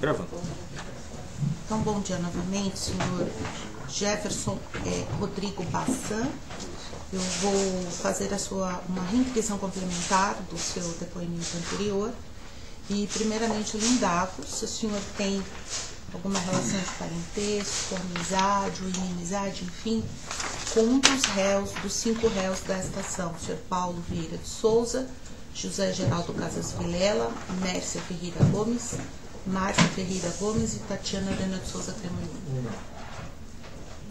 Gravando. Então, bom dia novamente, senhor Jefferson Rodrigo Bassan. Eu vou fazer uma reinscrição complementar do seu depoimento anterior. E, primeiramente, eu lhe indago se o senhor tem alguma relação de parentesco, amizade ou inimizade, enfim, com um dos réus, dos 5 réus desta ação, o senhor Paulo Vieira de Souza, José Geraldo Casas Vilela, Mércia Ferreira Gomes, Márcia Ferreira Gomes e Tatiana Helena de Souza Tremolino.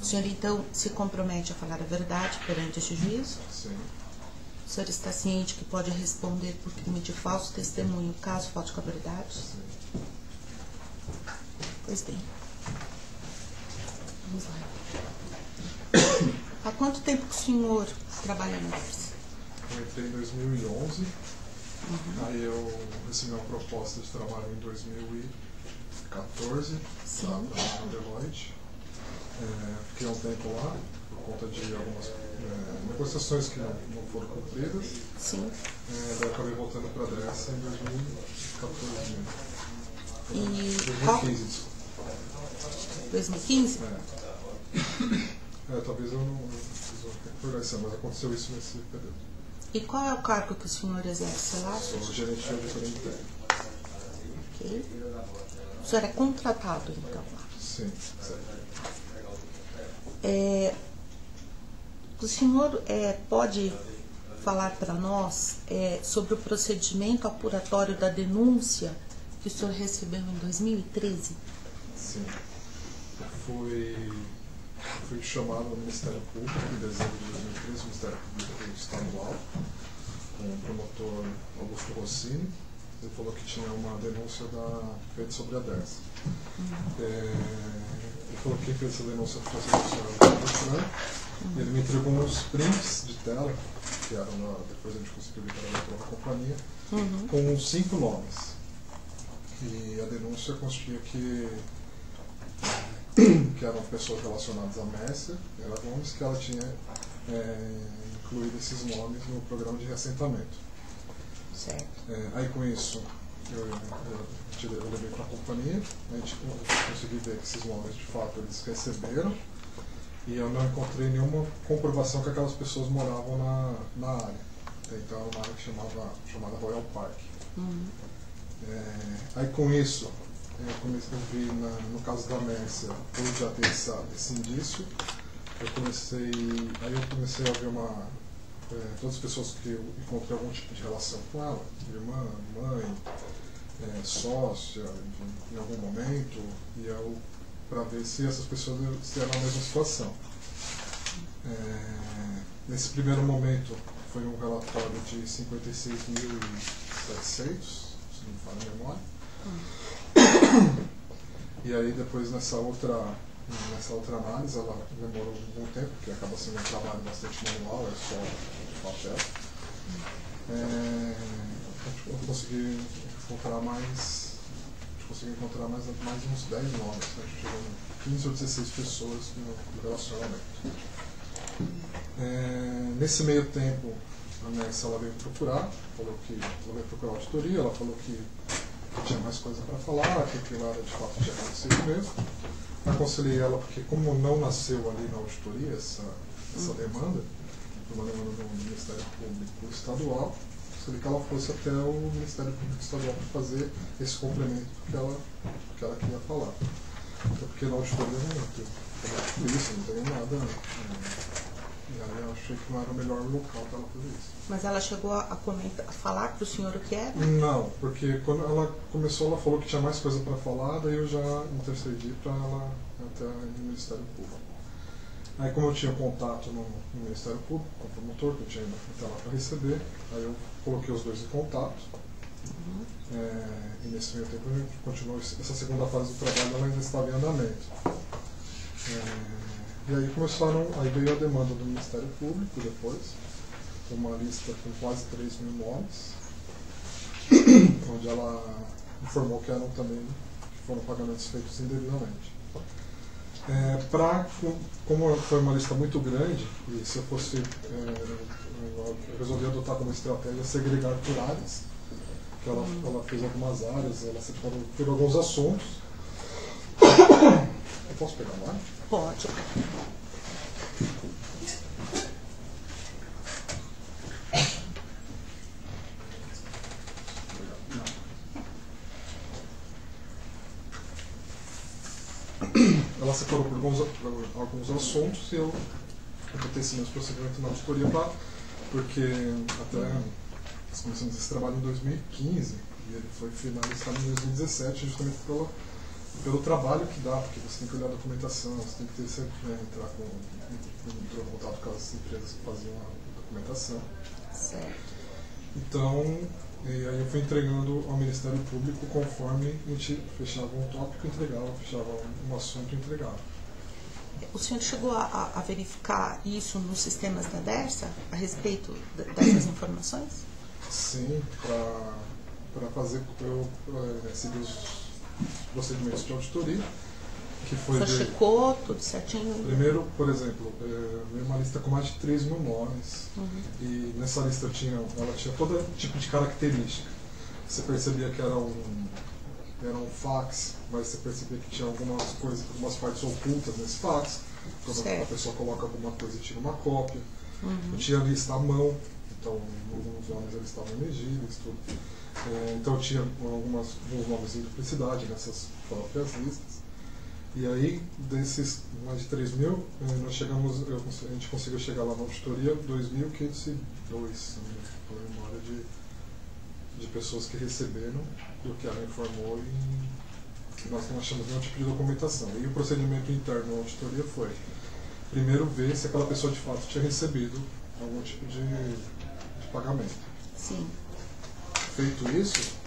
O senhor, então, se compromete a falar a verdade perante este juízo? Sim. O senhor está ciente que pode responder por crime de falso testemunho, caso falte com a verdade? Sim. Pois bem. Vamos lá. Há quanto tempo que o senhor trabalha na Mércia? Eu entrei em 2011, aí eu recebi uma proposta de trabalho em 2014, lá para Deloitte. Fiquei um tempo lá, por conta de algumas negociações que não foram cumpridas. Sim. Daí acabei voltando para a Dessa em 2014 mesmo. E 2015, desculpa. 2015? Talvez eu não fiz uma recuperação, mas aconteceu isso nesse período. E qual é o cargo que o senhor exerce lá? Sou gerente de auditoria interna. Ok. O senhor é contratado, então, lá? Sim, certo. O senhor pode falar para nós sobre o procedimento apuratório da denúncia que o senhor recebeu em 2013? Sim. Eu fui chamado no Ministério Público em dezembro de 2013, Ministério Público Estadual, com o promotor Augusto Rossini. Ele falou que tinha uma denúncia feita sobre a Dessa. Ele falou que quem fez essa denúncia foi a senhora. Ele me entregou uns prints de tela, que eram depois a gente conseguiu liberar pela companhia, com 5 nomes. E a denúncia consistia que eram pessoas relacionadas à Mércia Gomes, que ela tinha incluído esses nomes no programa de reassentamento. Certo. Aí com isso eu levei para a companhia, a gente conseguiu ver que esses nomes de fato eles receberam, e eu não encontrei nenhuma comprovação que aquelas pessoas moravam na área. Então era uma área chamada Royal Park. Aí com isso eu vi no caso da Mércia, por já ter esse indício, eu comecei a ver todas as pessoas que eu encontrei algum tipo de relação com ela, irmã, mãe, sócia, em algum momento, e eu para ver se essas pessoas eram a mesma situação. Nesse primeiro momento foi um relatório de 56.700, se não me falha a memória. E aí depois nessa outra análise, ela demorou algum tempo, porque acaba sendo um trabalho bastante manual, é só papel. Eu consegui encontrar mais uns 10 nomes, a gente chegou em 15 ou 16 pessoas no relacionamento. Nesse meio tempo, a Mércia ela veio procurar, ela veio procurar a auditoria, ela falou que tinha mais coisa para falar, que aquilo era de fato tinha acontecido mesmo. Aconselhei ela, porque como não nasceu ali na auditoria essa demanda, uma demanda do Ministério Público Estadual, aconselhei que ela fosse até o Ministério Público Estadual para fazer esse complemento que ela queria falar. Até porque na auditoria não tem isso, não tem nada. E aí eu achei que não era o melhor local para ela fazer isso. Mas ela chegou a falar para o senhor o que era? Não, porque quando ela começou, ela falou que tinha mais coisa para falar, daí eu já intercedi para ela até no Ministério Público. Aí como eu tinha contato no Ministério Público, com o promotor, que eu tinha até lá para receber, aí eu coloquei os dois em contato. E nesse meio tempo a gente continuou, essa segunda fase do trabalho ela ainda estava em andamento. E aí veio a demanda do Ministério Público depois, uma lista com quase 3.000 nomes, onde ela informou que foram pagamentos feitos indevidamente. Como foi uma lista muito grande, e se eu fosse, eu resolvi adotar como estratégia segregar por áreas. que ela fez algumas áreas, ela separou por alguns assuntos. Eu posso pegar lá? Pode. Ela separou por alguns assuntos e eu completei esse mesmo procedimento na auditoria, porque até nós começamos esse trabalho em 2015 e ele foi finalizado em 2017 justamente pelo trabalho que dá, porque você tem que olhar a documentação, você tem que ter sempre, entrar em contato com as empresas que faziam a documentação. Certo. Então, e aí eu fui entregando ao Ministério Público conforme a gente fechava um tópico, entregava, fechava um assunto, entregava. O senhor chegou a verificar isso nos sistemas da DERSA a respeito dessas informações? Sim, para fazer, eu recebi os procedimentos de auditoria, que foi... O senhor checou tudo certinho? Primeiro, por exemplo, veio uma lista com mais de 3 mil nomes, e nessa lista ela tinha todo tipo de característica. Você percebia que era um fax, mas você percebia que tinha algumas coisas, algumas partes ocultas nesse fax. Quando a pessoa coloca alguma coisa e tira uma cópia. Eu tinha a lista à mão, então alguns nomes eles estavam elegíveis, tudo. Então eu tinha alguns nomes em duplicidade nessas próprias listas. E aí, desses mais de 3 mil, a gente conseguiu chegar lá na auditoria 2.502, por memória, de pessoas que receberam do que ela informou e nós não achamos nenhum tipo de documentação. E o procedimento interno da auditoria foi, primeiro, ver se aquela pessoa de fato tinha recebido algum tipo de pagamento. Sim. Feito isso,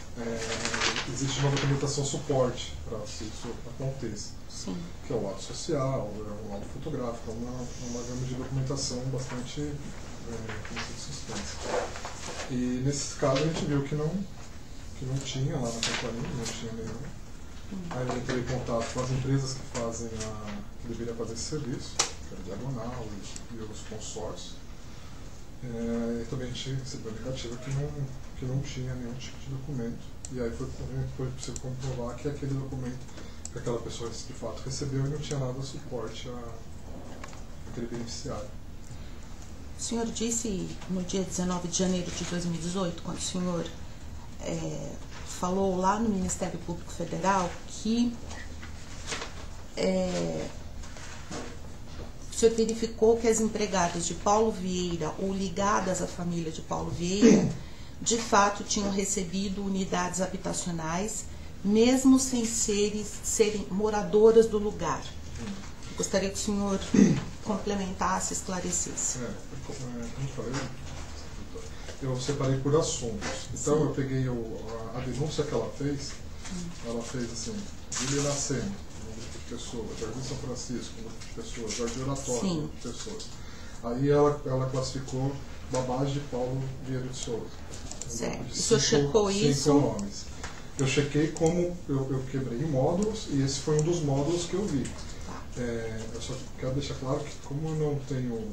existe uma documentação suporte para que isso aconteça. Sim. Que é o ato social, o auto fotográfico, uma gama de documentação bastante substância. E nesse caso a gente viu que não tinha lá na companhia, não tinha nenhum. Aí eu entrei em contato com as empresas que deveriam fazer esse serviço, que era a Diagonal e os consórcios. E também a gente recebeu a negativa que não tinha nenhum tipo de documento. E aí foi possível comprovar que aquele documento que aquela pessoa de fato recebeu e não tinha nada de suporte àquele beneficiário. O senhor disse no dia 19 de janeiro de 2018, quando o senhor falou lá no Ministério Público Federal, que o senhor verificou que as empregadas de Paulo Vieira ou ligadas à família de Paulo Vieira, de fato tinham recebido unidades habitacionais, mesmo sem serem moradoras do lugar. Gostaria que o senhor complementasse, esclarecesse. Como eu falei, eu separei por assuntos. Então eu peguei a denúncia que ela fez assim, Vila Iracema, um grupo de pessoas, Jardim São Francisco, um grupo de pessoas, Jardim Oratório, um grupo de pessoas. Aí ela classificou Babagem de Paulo Vieira de Souza. Certo. O senhor checou isso? 5 nomes. Eu chequei como eu quebrei em módulos e esse foi um dos módulos que eu vi. Eu só quero deixar claro que como eu não tenho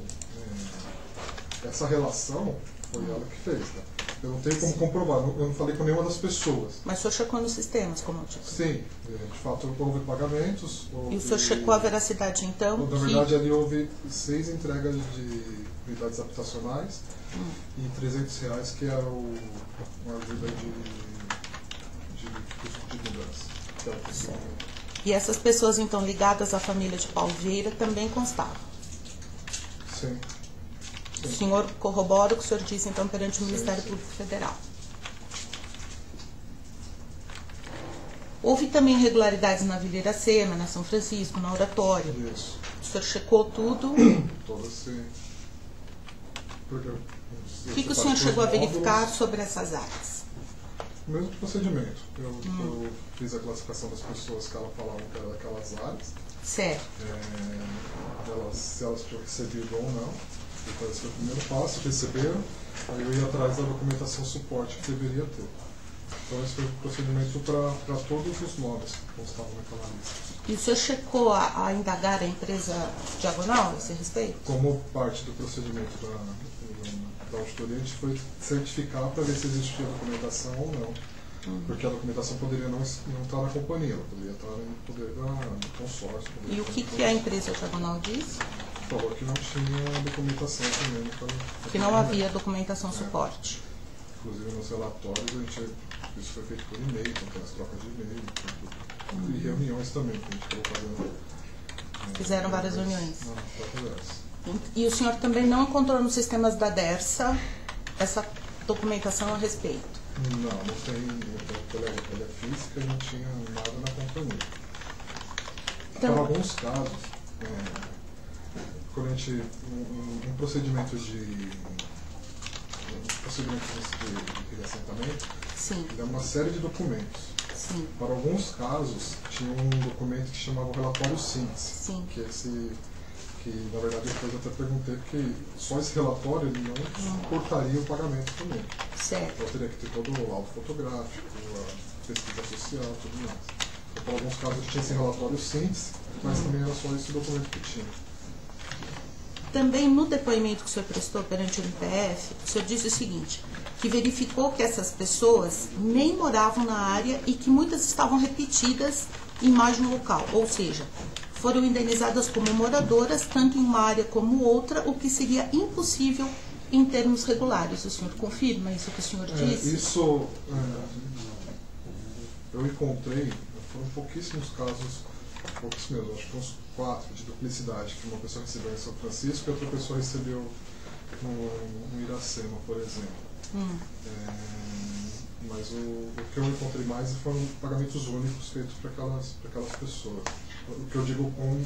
essa relação, foi ela que fez, tá? Eu não tenho como comprovar, eu não falei com nenhuma das pessoas. Mas o senhor checou nos sistemas, como eu disse? Sim, de fato houve pagamentos. E o senhor checou a veracidade então? Na verdade ali houve 6 entregas de unidades habitacionais e R$300 que era uma ajuda de mudança. E essas pessoas então ligadas à família de Paulo Vieira também constavam? Sim. O senhor corrobora o que o senhor disse então perante o Ministério Público Federal? Houve também irregularidades na Vila Iracema, na São Francisco, na Oratório? Isso. O senhor checou tudo? Todas sim. O que o senhor chegou a verificar sobre essas áreas? O mesmo procedimento. Eu fiz a classificação das pessoas que ela falava que eram daquelas áreas. Certo. Se elas tinham recebido ou não. Então esse foi o primeiro passo, receberam, aí eu ia atrás da documentação suporte que deveria ter. Então esse foi o procedimento para todos os nomes que constavam naquela lista. E o senhor checou a indagar a empresa Diagonal a esse respeito? Como parte do procedimento auditoria, a gente foi certificar para ver se existia documentação ou não. Porque a documentação poderia não estar na companhia, ela poderia estar no poder do consórcio. E o que a empresa Diagonal disse? Falou que não tinha documentação também. Que não havia documentação suporte. Inclusive nos relatórios, isso foi feito por e-mail, então tem as trocas de e-mail, e reuniões também, que a gente acabou fazendo. Fizeram várias reuniões. Não, e o senhor também não encontrou nos sistemas da DERSA essa documentação a respeito? Não tem. Ela é física e não tinha nada na companhia. Então, para alguns casos, quando a gente. Um procedimento de reassentamento, sim, ele é uma série de documentos. Sim. Para alguns casos, tinha um documento que chamava o relatório síntese, sim, que que na verdade depois eu até perguntei, porque só esse relatório ele não suportaria o pagamento também. Certo. Então teria que ter todo o laudo fotográfico, a pesquisa social, tudo mais. Então, para alguns casos tinha esse relatório síntese, mas também era só esse documento que tinha. Também no depoimento que o senhor prestou perante o MPF, o senhor disse o seguinte, que verificou que essas pessoas nem moravam na área e que muitas estavam repetidas em mais no local, ou seja, foram indenizadas como moradoras, tanto em uma área como outra, o que seria impossível em termos regulares. O senhor confirma isso que o senhor disse? Isso, eu encontrei, foram pouquíssimos casos, poucos mesmo, acho que uns 4 de duplicidade, que uma pessoa recebeu em São Francisco e outra pessoa recebeu no Iracema, por exemplo. Mas o que eu encontrei mais foram pagamentos únicos feitos para aquelas pessoas. O que eu digo com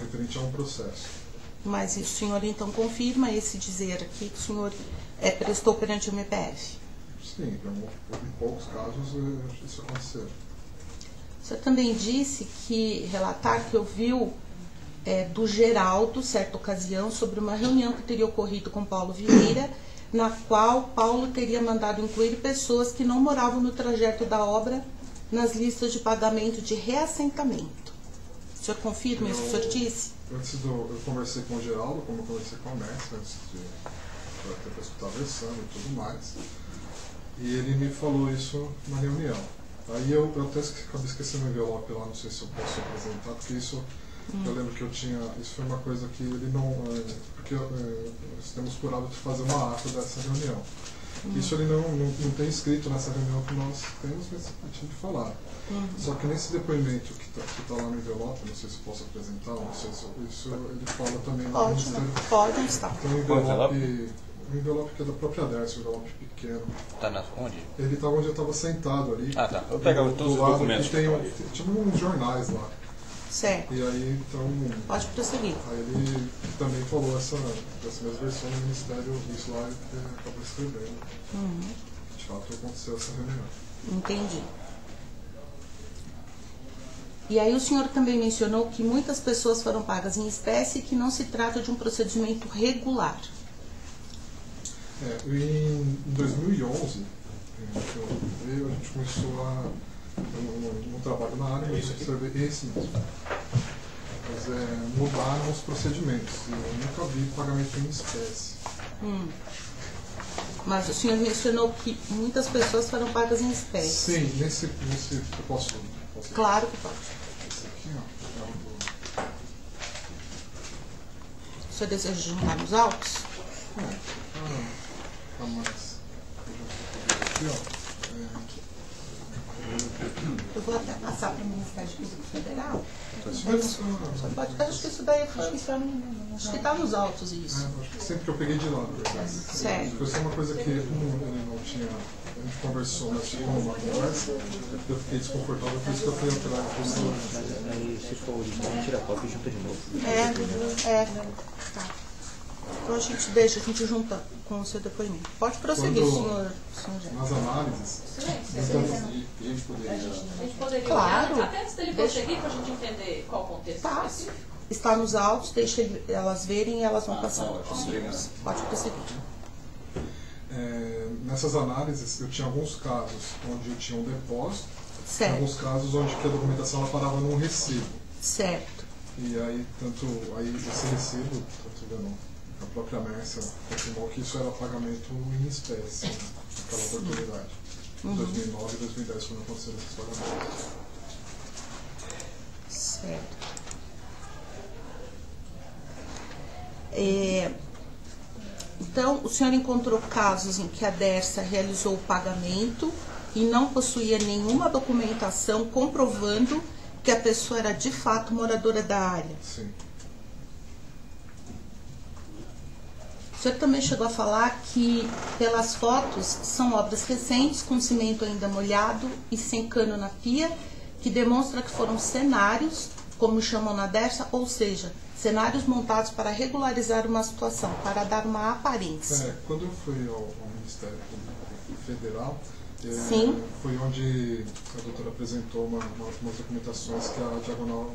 referente a um processo. Mas o senhor então confirma esse dizer aqui que o senhor prestou perante o MPF? Sim, em poucos casos isso aconteceu. O senhor também disse que relatar que ouviu do Geraldo, certa ocasião, sobre uma reunião que teria ocorrido com Paulo Vieira, na qual Paulo teria mandado incluir pessoas que não moravam no trajeto da obra nas listas de pagamento de reassentamento. O senhor confirma isso que o senhor disse? Eu conversei com o Geraldo, como eu conversei com a Mestre, antes de escutar a versão e tudo mais, e ele me falou isso na reunião. Aí eu até acabei esquecendo o envelope lá, não sei se eu posso apresentar, porque isso, eu lembro que isso foi uma coisa que ele não, porque nós temos por hábito de fazer uma ata dessa reunião. Isso ele não tem escrito nessa reunião que nós temos, mas eu tinha que falar. Só que nesse depoimento que está lá no envelope, não sei se eu posso apresentar, não sei se isso ele fala também no Ministério. Pode estar. Tem um envelope que é da própria DERSA, um envelope pequeno. Está onde? Ele estava onde eu estava sentado ali. Ah, tá. Eu pegava todos os documentos. Tinha uns jornais lá. Certo. E aí, então... Pode prosseguir. Aí ele também falou dessa mesma versão no Ministério, isso lá ele acabou escrevendo. De fato, aconteceu essa reunião. Entendi. E aí o senhor também mencionou que muitas pessoas foram pagas em espécie e que não se trata de um procedimento regular. Em 2011, a gente começou no trabalho na área, mas observei esse mesmo. Mas mudaram os procedimentos. Eu nunca vi pagamento em espécie. Mas o senhor mencionou que muitas pessoas foram pagas em espécie. Sim, nesse eu posso. Claro que pode. Esse aqui, ó. O senhor deseja juntar nos autos? Tá mais. Aqui, ó. Eu vou até passar para o Ministério Público Federal. Isso Pode, acho que isso daí acho que está nos autos isso. acho que sempre que eu peguei de lá, Certo. foi só uma coisa que ele não tinha. A gente conversou, mas ficou uma conversa, eu fiquei desconfortável, por isso que eu fui atrás do celular. Aí, se for original, tira a cópia e junta de novo. Tá. Então a gente junta com o seu depoimento. Pode prosseguir, senhor Jé. Nas análises, A gente poderia Claro. olhar, até antes dele prosseguir, para a gente entender qual o contexto Tá. específico. Está nos autos, deixa elas verem e elas vão passando. Pode prosseguir. Nessas análises, eu tinha alguns casos onde eu tinha um depósito, e Certo. alguns casos onde que a documentação ela parava num recibo. Certo. E aí, esse recibo, tá vendo? a própria Mércia confirmou que isso era pagamento em espécie, né, naquela oportunidade. Em 2009 e 2010, quando aconteceram esses pagamentos. Certo. Então, o senhor encontrou casos em que a Dersa realizou o pagamento e não possuía nenhuma documentação comprovando que a pessoa era de fato moradora da área? Sim. O senhor também chegou a falar que, pelas fotos, são obras recentes, com cimento ainda molhado e sem cano na pia, que demonstra que foram cenários, como chamam na Dersa, ou seja, cenários montados para regularizar uma situação, para dar uma aparência. Quando eu fui ao Ministério Público Federal, Sim. foi onde a doutora apresentou umas documentações que a Diagonal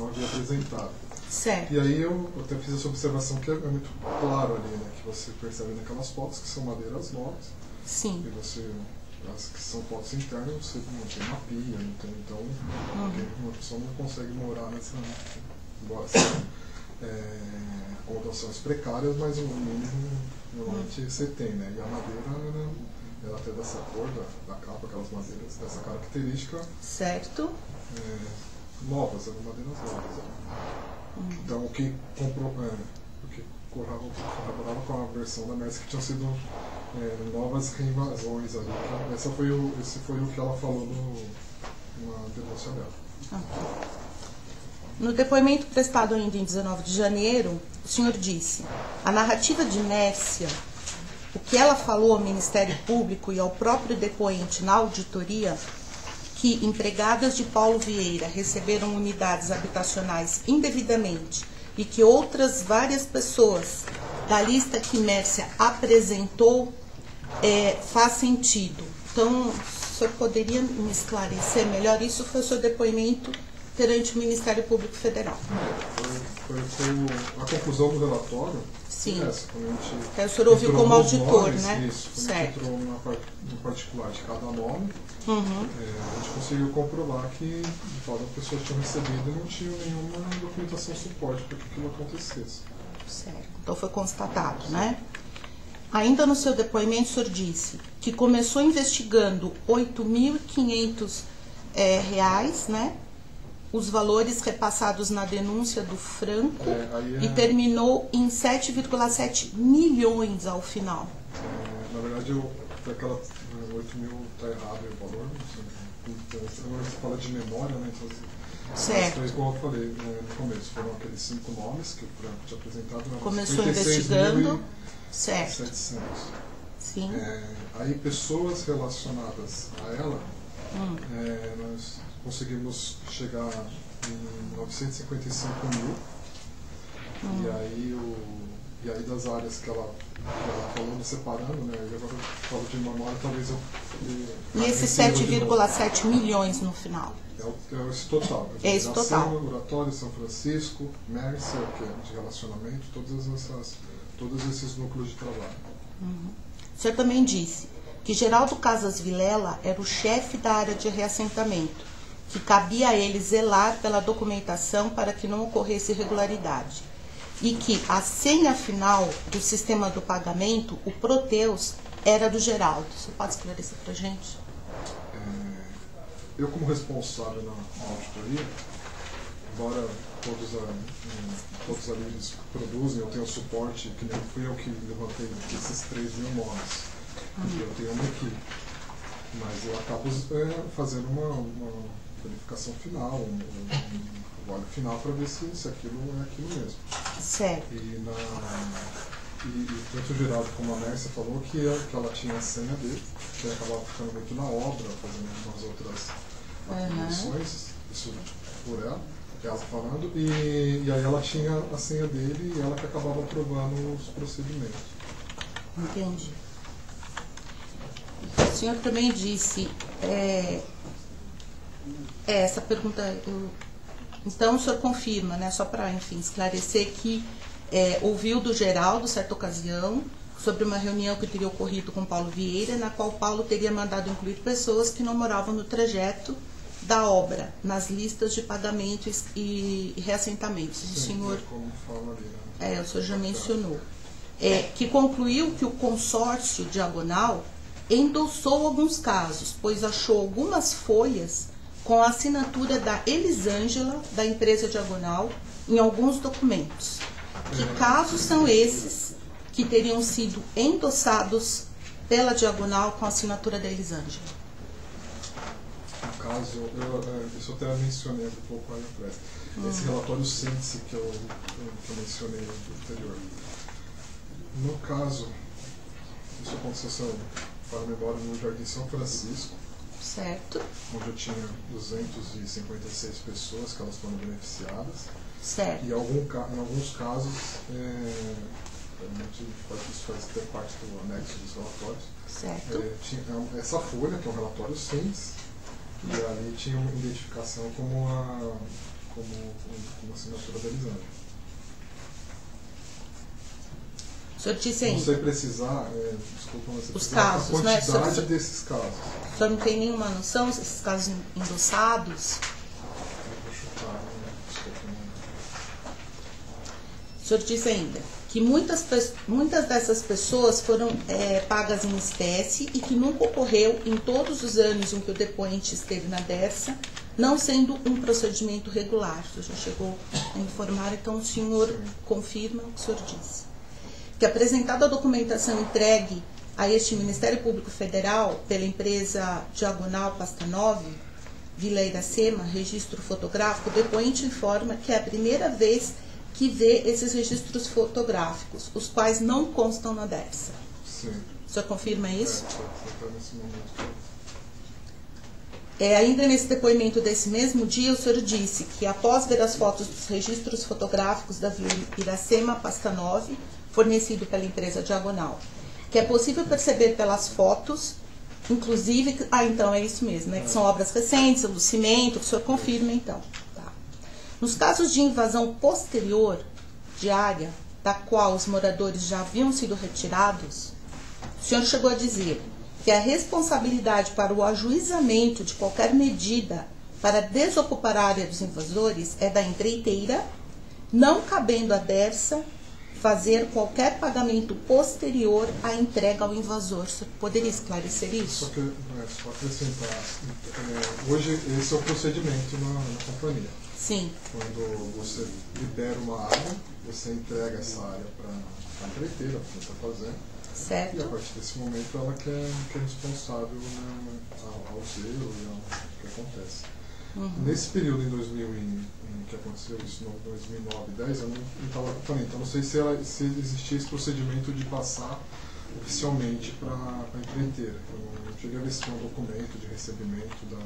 havia apresentado. Certo. E aí eu até fiz essa observação que é muito claro ali, né, que você percebe naquelas fotos que são madeiras novas. Sim. E você, as que são fotos internas, você não tem uma pia, não tem, então uma pessoa não consegue morar nessa, embora sejam acomodações precárias, mas o mínimo normalmente você tem, né? E a madeira, ela até dessa cor da capa, aquelas madeiras dessa característica. Certo. Novas, eram madeiras novas. Então, o que corroborava com a versão da Mércia que tinham sido novas reinvasões ali. Esse foi o que ela falou na denúncia dela. No depoimento prestado ainda em 19 de janeiro, o senhor disse: a narrativa de Mércia, o que ela falou ao Ministério Público e ao próprio depoente na auditoria, que empregadas de Paulo Vieira receberam unidades habitacionais indevidamente e que outras várias pessoas da lista que Mércia apresentou faz sentido. Então, o senhor poderia me esclarecer melhor? Isso foi o seu depoimento perante o Ministério Público Federal. Foi a conclusão do relatório. Sim. Essa, o senhor ouviu como auditor, nomes, né? Isso, quando certo. A gente entrou no particular de cada nome, a gente conseguiu comprovar que, de fato, as pessoas tinham recebido e não tinham nenhuma documentação suporte para que aquilo acontecesse. Certo. Então foi constatado, né? Ainda no seu depoimento, o senhor disse que começou investigando R$8.500, né? Os valores repassados na denúncia do Franco e terminou em 7,7 milhões ao final. Na verdade, aquela 8 mil está errado o valor. Então, você fala de memória, né? Então, certo. Três, como eu falei no começo, foram aqueles 5 nomes que o Franco tinha apresentado. Começou investigando. Certo. 700. Sim. Aí, pessoas relacionadas a ela, nós conseguimos chegar em 955 mil. E aí das áreas que ela falou, separando, né? E agora eu falo de memória, talvez eu... E esses 7,7 milhões no final? É esse total. É esse total. Oratório, São Francisco, Mércia, que é de relacionamento, todos esses núcleos de trabalho. O senhor também disse que Geraldo Casas Vilela era o chefe da área de reassentamento, que cabia a ele zelar pela documentação para que não ocorresse irregularidade. E que a senha final do sistema do pagamento, o Proteus, era do Geraldo. Você pode esclarecer para a gente? Eu, como responsável na auditoria, embora todos ali eles produzem, eu tenho suporte, que nem fui eu que levantei esses 3 mil nomes. Eu tenho uma equipe. Mas eu acabo fazendo uma verificação final, um trabalho final para ver se aquilo é aquilo mesmo. Certo. E tanto o Geraldo como a Mércia falou que ela tinha a senha dele, que ele acabava ficando muito na obra, fazendo umas outras atribuições, isso por ela falando, e aí ela tinha a senha dele e ela que acabava aprovando os procedimentos. Entendi. O senhor também disse, essa pergunta, então o senhor confirma, né, só para, enfim, esclarecer que ouviu do Geraldo, certa ocasião, sobre uma reunião que teria ocorrido com Paulo Vieira, na qual Paulo teria mandado incluir pessoas que não moravam no trajeto da obra nas listas de pagamentos e reassentamentos. O senhor, como fala ali, né? o senhor já mencionou. Que concluiu que o consórcio Diagonal endossou alguns casos, pois achou algumas folhas com a assinatura da Elisângela, da empresa Diagonal, em alguns documentos. Que casos são esses que teriam sido endossados pela Diagonal com a assinatura da Elisângela? No caso, eu até mencionei um pouco aí atrás. Esse relatório síntese que eu mencionei anterior. No caso, isso aconteceu para a memória no Jardim São Francisco, certo, onde eu tinha 256 pessoas que elas foram beneficiadas. Certo. E em alguns casos, isso faz até parte do anexo dos relatórios. Certo. Tinha essa folha, que é um relatório síntese, e ali tinha uma identificação como assinatura da Elisângela. O senhor disse ainda. Não sei precisar, desculpa, mas os casos, a quantidade desses casos. O senhor não tem nenhuma noção desses casos endossados? Eu vou chutar, desculpa. O senhor disse ainda que muitas dessas pessoas foram pagas em espécie e que nunca ocorreu em todos os anos em que o depoente esteve na DERSA, não sendo um procedimento regular. O senhor já chegou a informar, então o senhor confirma o que o senhor disse. Que apresentada a documentação entregue a este Ministério Público Federal pela empresa Diagonal Pasta 9, Vila Iracema, registro fotográfico, o depoente informa que é a primeira vez que vê esses registros fotográficos, os quais não constam na DERSA. Sim. O senhor confirma isso? Nesse momento. Ainda nesse depoimento desse mesmo dia, o senhor disse que após ver as fotos dos registros fotográficos da Vila Iracema Pasta 9, fornecido pela empresa Diagonal, que é possível perceber pelas fotos, inclusive, então é isso mesmo, né, que são obras recentes, do cimento, que o senhor confirma então. Tá. Nos casos de invasão posterior de área, da qual os moradores já haviam sido retirados, o senhor chegou a dizer que a responsabilidade para o ajuizamento de qualquer medida para desocupar a área dos invasores é da empreiteira, não cabendo à DERSA fazer qualquer pagamento posterior à entrega ao invasor. Você poderia esclarecer isso? Só acrescentar. Hoje esse é o procedimento na companhia. Sim. Quando você libera uma área, você entrega essa área para a empreiteira, para quem está fazendo. Certo. E a partir desse momento ela que é responsável ao zelo e ao que acontece. Nesse período em 2000 que aconteceu isso em 2009, 2010, eu não estava acompanhando. Então não sei se existia esse procedimento de passar oficialmente para a empreiteira. Eu não cheguei a ver se tinha um documento de recebimento da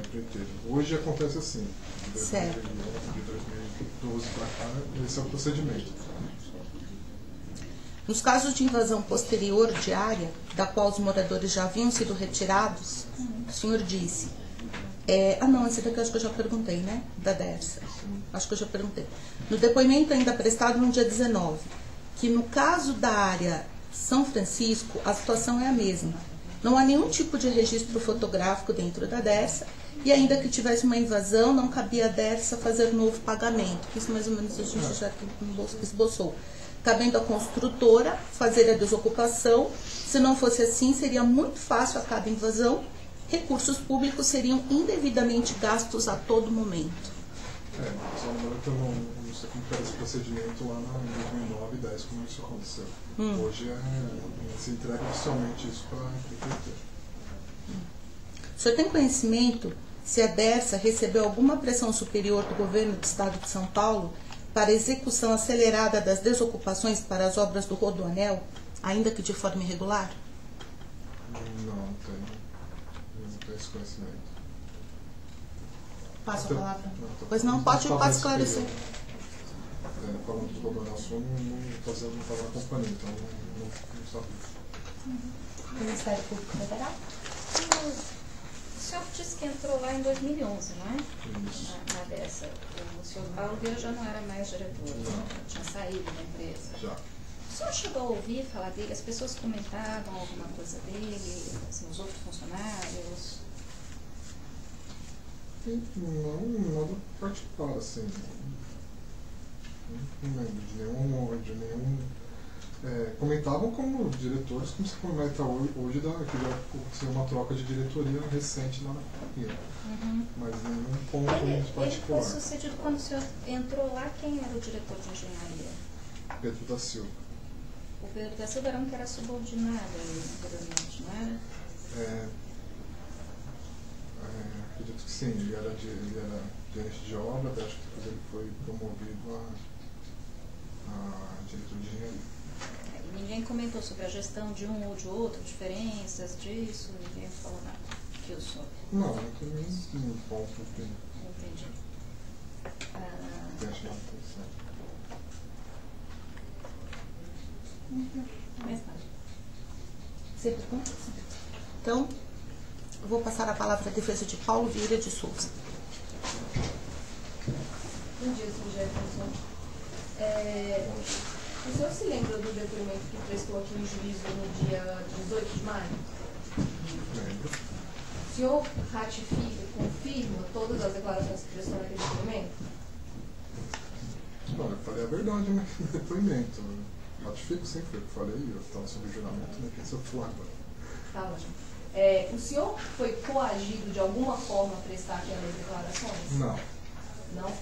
empreiteira. Hoje acontece assim. De 2012 para cá, esse é o procedimento. Nos casos de invasão posterior de área, da qual os moradores já haviam sido retirados, o senhor disse... não, esse daqui eu acho que eu já perguntei, né? Da DERSA. Acho que eu já perguntei. No depoimento ainda prestado no dia 19, que no caso da área São Francisco, a situação é a mesma. Não há nenhum tipo de registro fotográfico dentro da DERSA e ainda que tivesse uma invasão, não cabia a DERSA fazer novo pagamento. Isso mais ou menos a gente já esboçou. Cabendo à construtora fazer a desocupação. Se não fosse assim, seria muito fácil a cada invasão. Recursos públicos seriam indevidamente gastos a todo momento. Só lembrando que eu não sei como era esse procedimento lá em 2009 e 2010, como isso aconteceu. Hoje se entrega oficialmente isso para a prefeitura. O senhor tem conhecimento se a DERSA recebeu alguma pressão superior do governo do Estado de São Paulo para a execução acelerada das desocupações para as obras do Rodoanel, ainda que de forma irregular? Não tenho esse conhecimento. Passo a palavra. Pois não, pode esclarecer. Falando do Rodoanel Sul, não estava acompanhando, então não sabia. Ministério Público Federal? O senhor disse que entrou lá em 2011, não é? Isso. Na DERSA. O senhor Paulo Vieira já não era mais diretor, tinha saído da empresa. Já. O senhor chegou a ouvir falar dele? As pessoas comentavam alguma coisa dele, assim, os outros funcionários? Não, nada particular, assim. Não lembro de nenhum. Comentavam como diretores, como se comenta hoje, que já aconteceu uma troca de diretoria recente lá na companhia. Mas nenhum ponto particular. Ele foi sucedido quando o senhor entrou lá, quem era o diretor de engenharia? Pedro da Silva. O Pedro da Silva era um que era subordinado anteriormente, não era? Acredito que sim, ele era gerente de obra, acho que depois ele foi promovido a diretor de engenharia. E ninguém comentou sobre a gestão de um ou de outro, diferenças disso, ninguém falou nada que eu soube. Não tem nenhum ponto que Entendi. tenha chamado atenção. Mais tarde. Você pergunta? Então, eu vou passar a palavra à defesa de Paulo Vieira de Souza. Bom dia, Sr. Jefferson. O senhor se lembra do depoimento que prestou aqui no juízo no dia 18 de maio? Lembro. O senhor ratifica, confirma todas as declarações que prestou naquele depoimento? Olha, eu falei a verdade no depoimento. Ratifico sempre o que eu falei, eu estava sob juramento, né? Que se eu falar agora. Tá ótimo. O senhor foi coagido de alguma forma a prestar aquelas declarações? Não. Não?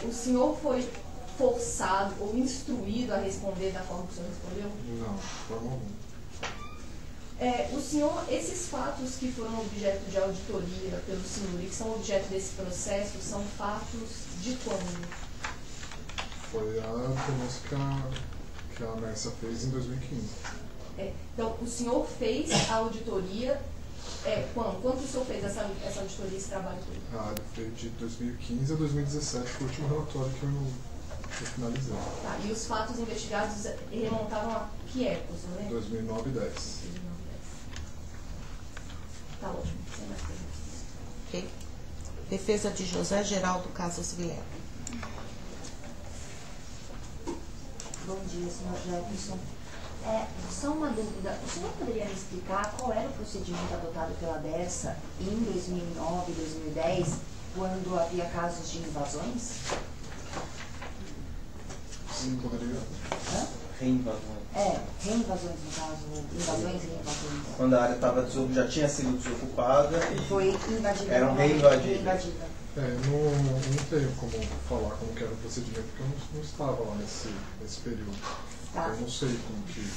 O senhor foi forçado ou instruído a responder da forma que o senhor respondeu? Não, de forma alguma. O senhor, esses fatos que foram objeto de auditoria pelo senhor e que são objeto desse processo, são fatos de quando? Foi a denúncia que a Mércia fez em 2015. Então, o senhor fez a auditoria, quando? Quando o senhor fez essa auditoria, esse trabalho todo? Foi de 2015 a 2017, foi o último relatório que eu finalizei. Tá, e os fatos investigados remontavam a que época, o senhor lembra? 2009 e 10. 2009 e 10. Tá ótimo, sem mais perguntas. Ok? Defesa de José Geraldo Casas Vilela. Bom dia, senhor Jefferson. Só uma dúvida. O senhor poderia me explicar qual era o procedimento adotado pela Dersa em 2009 e 2010, quando havia casos de invasões? Sim, poderia. Reinvasões. Reinvasões no caso, invasões e reinvasões. Quando a área já tinha sido desocupada e Foi invadida. eram reinvadidas. Não tenho como falar como que era o procedimento, porque eu não estava lá nesse período. Tá. Eu não sei como que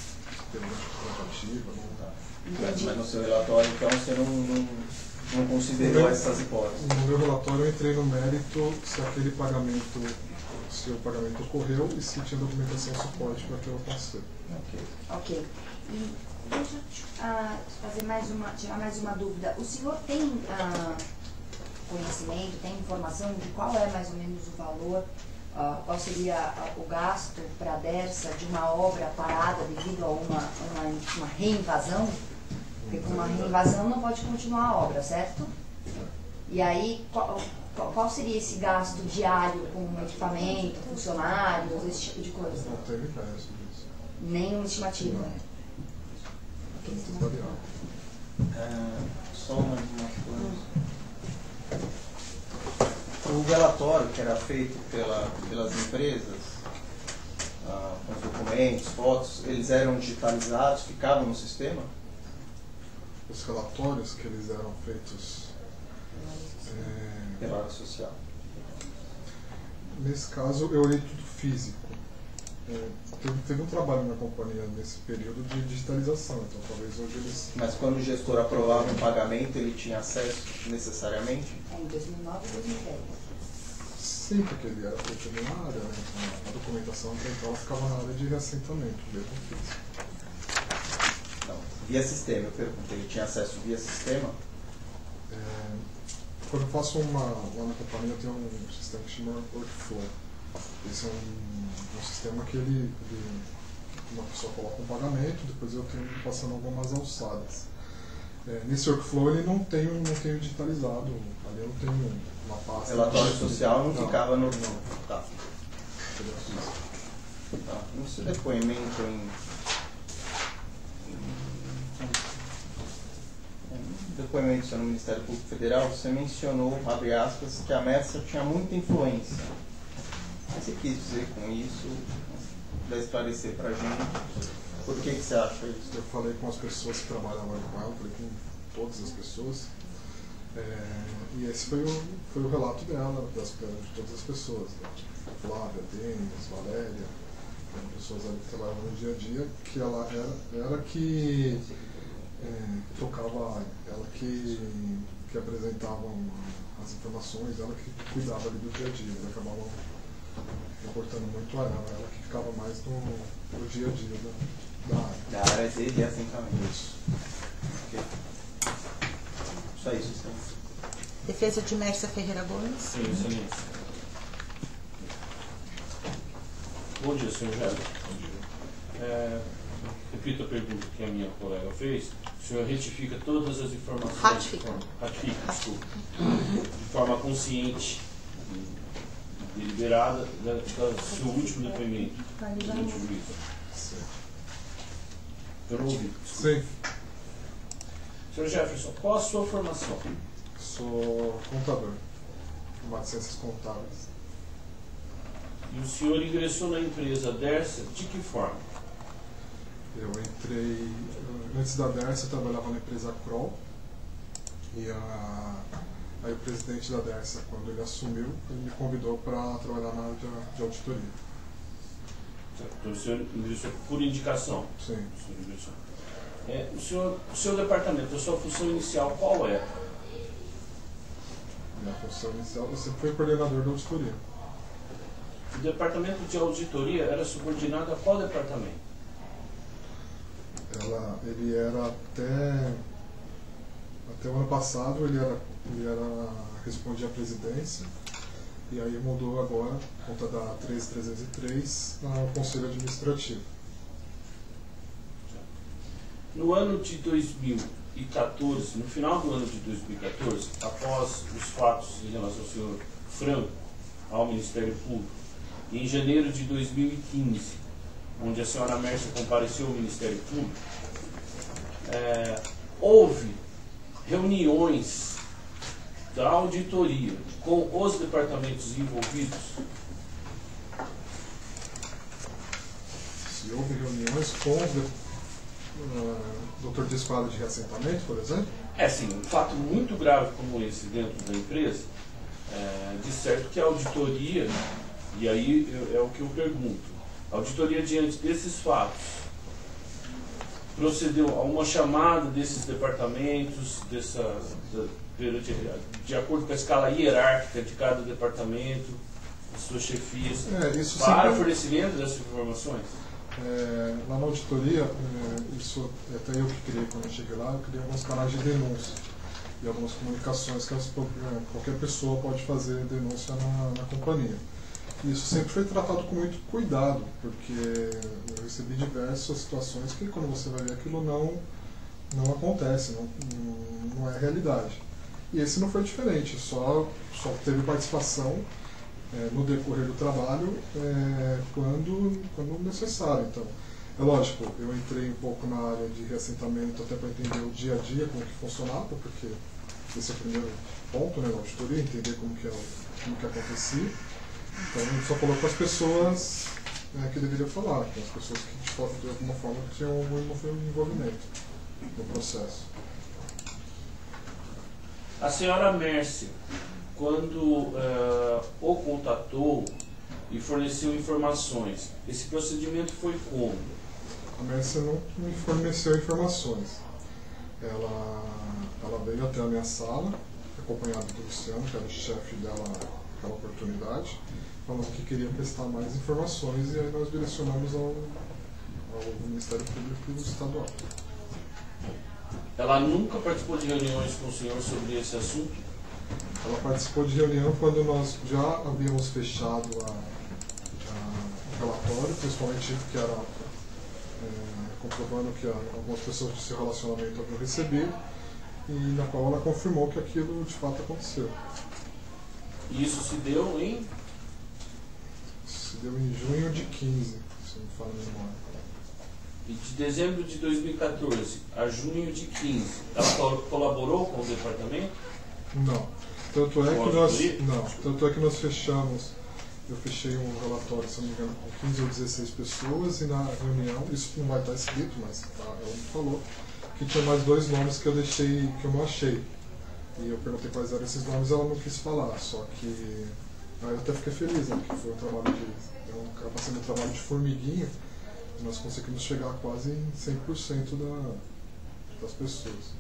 teve uma tentativa, não dá. Mas no seu relatório, então, você não considerou essas hipóteses? No meu relatório eu entrei no mérito se o pagamento ocorreu e se tinha documentação suporte para aquilo acontecer. Ok. E deixa eu tirar mais uma dúvida. O senhor tem conhecimento, tem informação de qual é mais ou menos o valor, qual seria o gasto para a Dersa de uma obra parada devido a uma reinvasão? Porque com uma reinvasão não pode continuar a obra, certo? E aí, qual seria esse gasto diário com equipamento, funcionários, esse tipo de coisa? Não tenho ideia sobre isso. Nenhuma estimativa? Só uma coisa. O relatório que era feito pelas empresas, com os documentos, fotos, eles eram digitalizados, ficavam no sistema? Os relatórios que eles eram feitos Pela área social. Nesse caso, eu olhei tudo físico. Teve um trabalho na companhia nesse período de digitalização, então talvez hoje eles... Mas quando o gestor aprovava um pagamento, ele tinha acesso necessariamente? Em 2009 e 2010. Sim, porque ele era feito na área, né? Então, a documentação ambiental ficava na área de reassentamento, mesmo físico. Não, via sistema, eu perguntei, ele tinha acesso via sistema? Quando eu faço lá na companhia, eu tenho um sistema que chama Workflow. Esse é um sistema que uma pessoa coloca um pagamento, depois eu tenho passando algumas alçadas. Nesse Workflow ele não tem digitalizado, ali eu tenho uma pasta. Relatório social não ficava no... Tá. Nesse depoimento depoimento seu no Ministério Público Federal, você mencionou, abre aspas, que a Mercer tinha muita influência. O que você quis dizer com isso? Vai esclarecer pra gente. Por que você acha isso? Eu falei com as pessoas que trabalhavam com ela, falei com todas as pessoas. E esse foi o relato dela, de todas as pessoas. Né? Flávia, Denis, Valéria, pessoas ali que trabalhavam no dia a dia, que ela era que tocava, ela que apresentava as informações, ela que cuidava ali do dia a dia. Eles acabavam reportando muito a ela que ficava mais no dia a dia da área. Da área dele e assim também. Isso. Okay. Só isso, sim. Defesa de Mércia Ferreira Gomes. Sim, excelência. Bom dia, senhor Jefferson. Bom dia. Repito a pergunta que a minha colega fez. O senhor retifica todas as informações? Ratifica, desculpa. De forma consciente e deliberada do seu último depoimento durante o juízo. Eu não ouvi. Sim. Senhor Jefferson, qual a sua formação? Sou contador, formado em ciências contábeis. E o senhor ingressou na empresa Dersa de que forma? Eu entrei, antes da Dersa eu trabalhava na empresa Kroll, e aí o presidente da Dersa, quando ele assumiu, ele me convidou para trabalhar na área de auditoria. Então o senhor ingressou por indicação? Sim. O seu departamento, a sua função inicial, qual é? Minha função inicial, eu sempre fui coordenador da auditoria. O departamento de auditoria era subordinado a qual departamento? Ele era até o ano passado, ele respondia à presidência, e aí mudou agora, por conta da 13303, ao Conselho Administrativo. No ano de 2014, no final do ano de 2014, após os fatos em relação ao senhor Franco, ao Ministério Público, e em janeiro de 2015, onde a senhora Mércia compareceu ao Ministério Público, houve reuniões da auditoria com os departamentos envolvidos? Se houve reuniões com o doutor de esquadra de reassentamento, por exemplo? Sim, um fato muito grave como esse dentro da empresa, de certo que a auditoria, e aí é o que eu pergunto, a auditoria diante desses fatos procedeu a uma chamada desses departamentos, de acordo com a escala hierárquica de cada departamento, de suas chefias, para fornecimento dessas informações? Lá na auditoria, isso até eu que criei quando eu cheguei lá, eu criei alguns canais de denúncia e algumas comunicações que qualquer pessoa pode fazer denúncia na companhia. Isso sempre foi tratado com muito cuidado, porque eu recebi diversas situações que quando você vai ver aquilo não acontece, não é realidade. E esse não foi diferente, só teve participação no decorrer do trabalho quando necessário. Então, é lógico, eu entrei um pouco na área de reassentamento até para entender o dia a dia, como que funcionava, porque esse é o primeiro ponto, né, na auditoria, entender como que acontecia. Então, a gente só falou com as pessoas que deveriam falar, com as pessoas que de alguma forma tinham algum envolvimento no processo. A senhora Mércia, quando o contatou e forneceu informações, esse procedimento foi como? A Mércia não me forneceu informações. Ela veio até a minha sala, acompanhada do Luciano, que era o chefe dela naquela oportunidade, falando que queria prestar mais informações, e aí nós direcionamos ao Ministério Público Estadual. Ela nunca participou de reuniões com o senhor sobre esse assunto? Ela participou de reunião quando nós já havíamos fechado o relatório, principalmente que era comprovando que algumas pessoas do seu relacionamento haviam recebido, e na qual ela confirmou que aquilo de fato aconteceu. E isso se deu em? Se deu em junho de 15, se não me falha a memória. E de dezembro de 2014 a junho de 15, ela colaborou com o departamento? Não. Tanto é que nós fechamos, eu fechei um relatório, se não me engano, com 15 ou 16 pessoas, e na reunião, isso não vai estar escrito, mas ela me falou, que tinha mais 2 nomes que eu deixei, que eu não achei. E eu perguntei quais eram esses nomes, ela não quis falar, só que aí eu até fiquei feliz, né, porque foi um trabalho acaba sendo um trabalho de formiguinha, e nós conseguimos chegar quase em 100% das pessoas.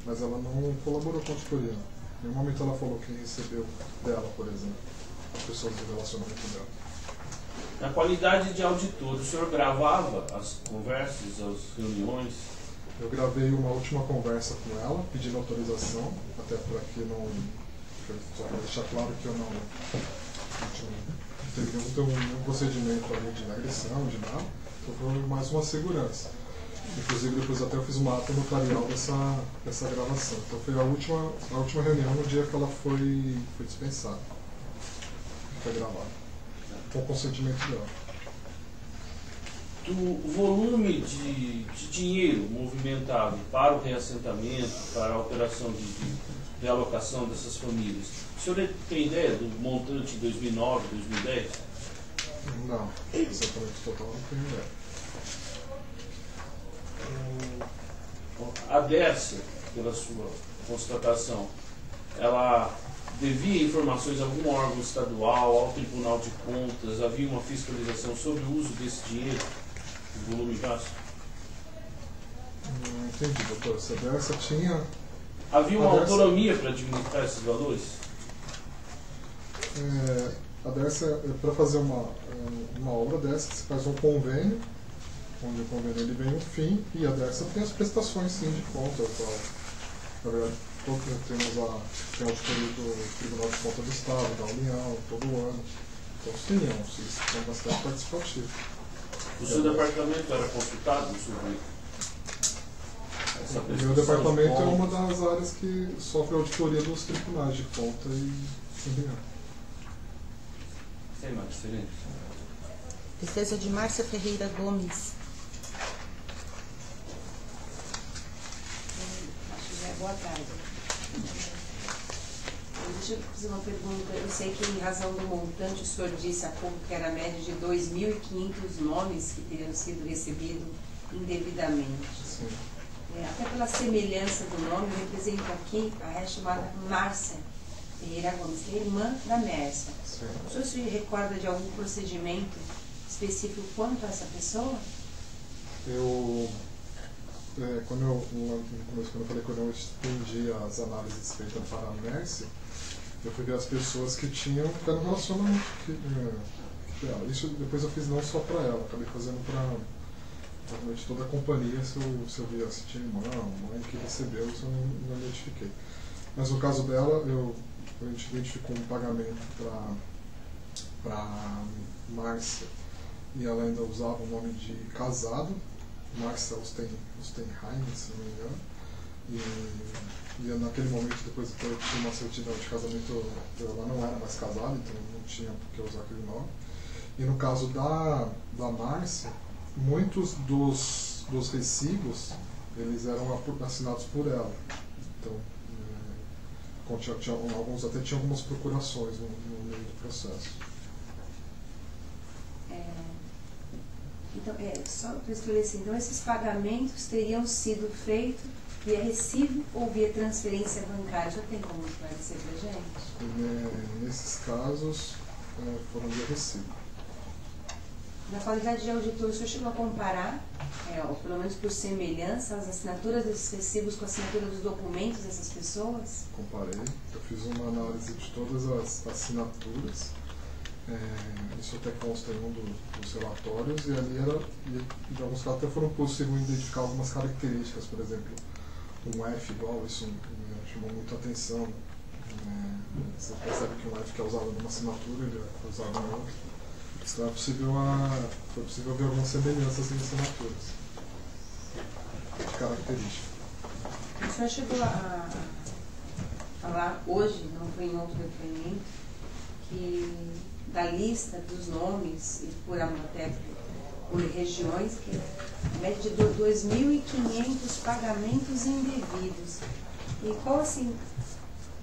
Mas ela não colaborou com a auditoria. Em nenhum momento ela falou quem recebeu dela, por exemplo, as pessoas do relacionamento dela. Na qualidade de auditor, o senhor gravava as conversas, as reuniões? Eu gravei uma última conversa com ela, pedindo autorização, até para que não... Só para deixar claro que eu não teve nenhum procedimento ali de agressão, de nada. Então foi mais uma segurança. Inclusive depois até eu fiz uma ata notarial dessa gravação. Então foi a última reunião no dia que ela foi dispensada. Foi gravada. Com o consentimento dela. Do volume de dinheiro movimentado para o reassentamento, para a operação de realocação dessas famílias, o senhor tem ideia do montante de 2009, 2010? Não, exatamente total não tenho ideia. A Dércia, pela sua constatação, ela devia informações a algum órgão estadual, ao Tribunal de Contas, havia uma fiscalização sobre o uso desse dinheiro, o volume vasto? Não entendi, doutor. Se a Dércia tinha... Havia uma autonomia para administrar esses valores? A Dércia, para fazer uma obra dessa, você faz um convênio, onde o convênio ele vem no fim, e a Dércia tem as prestações sim de conta. Na verdade, temos a auditoria do Tribunal de Contas do Estado, da União, todo ano. Então sim, é um sistema bastante participativo. O seu departamento era consultado sobre essa prestação? O meu departamento é uma das áreas que sofre a auditoria dos tribunais de conta e União. Tem mais, excelente. Defesa de Márcia Ferreira Gomes. Boa tarde. Deixa eu fazer uma pergunta. Eu sei que em razão do montante, o senhor disse há pouco que era a média de 2.500 nomes que teriam sido recebidos indevidamente. Sim. Até pela semelhança do nome, eu represento aqui a réia chamada Márcia Ferreira Gomes, que é irmã da Mércia. Sim. O senhor se recorda de algum procedimento específico quanto a essa pessoa? Quando eu falei que eu não entendi as análises feitas para a Mércia, eu fui ver as pessoas que eram um relacionamento dela. Isso depois eu fiz não só para ela, acabei fazendo para praticamente toda a companhia, se eu via se tinha irmã, mãe que recebeu, isso eu não identifiquei. Mas no caso dela, a gente identificou um pagamento para Márcia, e ela ainda usava o nome de casado, Márcia Ostenheim, se não me engano, e naquele momento, depois eu tinha uma certidão de casamento, ela não era mais casada, então não tinha por que usar aquele nome. E no caso da Márcia, muitos dos recibos, eles eram assinados por ela. Então, alguns até tinham algumas procurações no meio do processo. Então, só para esclarecer, então esses pagamentos teriam sido feitos via recibo ou via transferência bancária? Já tem como esclarecer para a gente? Nesses casos, foram via recibo. Na qualidade de auditor, o senhor chegou a comparar, ou pelo menos por semelhança, as assinaturas desses recibos com a assinatura dos documentos dessas pessoas? Comparei. Eu fiz uma análise de todas as assinaturas. Isso até consta em um dos relatórios, e ali de alguns casos até foram possíveis identificar algumas características, por exemplo, um F igual, isso chamou muita atenção. Você percebe que um F que é usado numa assinatura, ele é usado em outra. Então foi possível ver algumas semelhanças em assinaturas, de característica. O senhor chegou a falar hoje, não foi em outro depoimento, que da lista dos nomes e por Amoteca por regiões, que a média de 2.500 pagamentos indevidos. E qual, assim,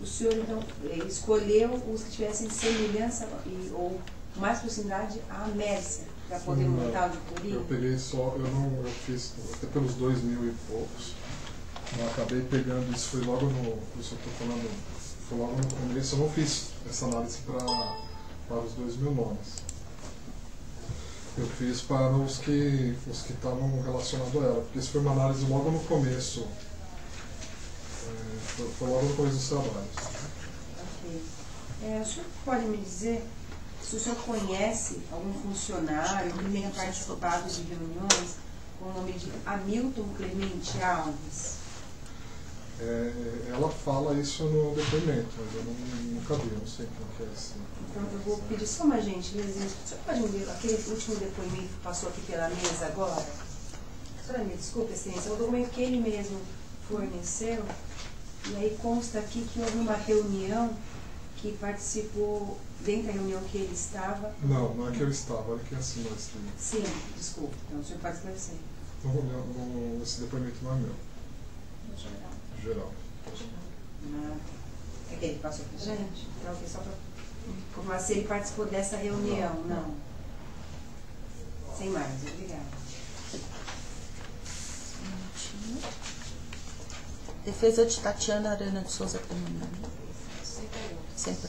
o senhor, então, escolheu os que tivessem semelhança ou mais proximidade à Mércia, para poder montar a auditoria? Eu peguei só, eu fiz até pelos 2.000 e poucos. Eu acabei pegando, isso foi logo no, isso eu estou falando, foi logo no começo, eu não fiz essa análise para os 2.000 nomes. Eu fiz para os que estavam relacionados a ela, porque isso foi uma análise logo no começo, foi logo no começo dos trabalhos. Ok. O senhor pode me dizer se o senhor conhece algum funcionário que tenha participado de reuniões com o nome de Hamilton Clemente Alves? Ela fala isso no depoimento, mas eu nunca vi, eu não sei quem que é esse. Então eu vou pedir só uma gentileza. O senhor pode me ver aquele último depoimento que passou aqui pela mesa agora? A senhora me desculpe, excelência, é o documento que ele mesmo forneceu, e aí consta aqui que houve uma reunião que participou, dentro da reunião que ele estava. Não é que eu estava, olha que assinou esse livro. Sim, desculpe, então o senhor pode esclarecer. Esse depoimento não é meu. Geral. É que ele passou para gente? Então, aqui só para confirmar se ele participou dessa reunião. Não. Sem mais, obrigada. Defesa de Tatiana Arana de Souza Preliminare. Sempre.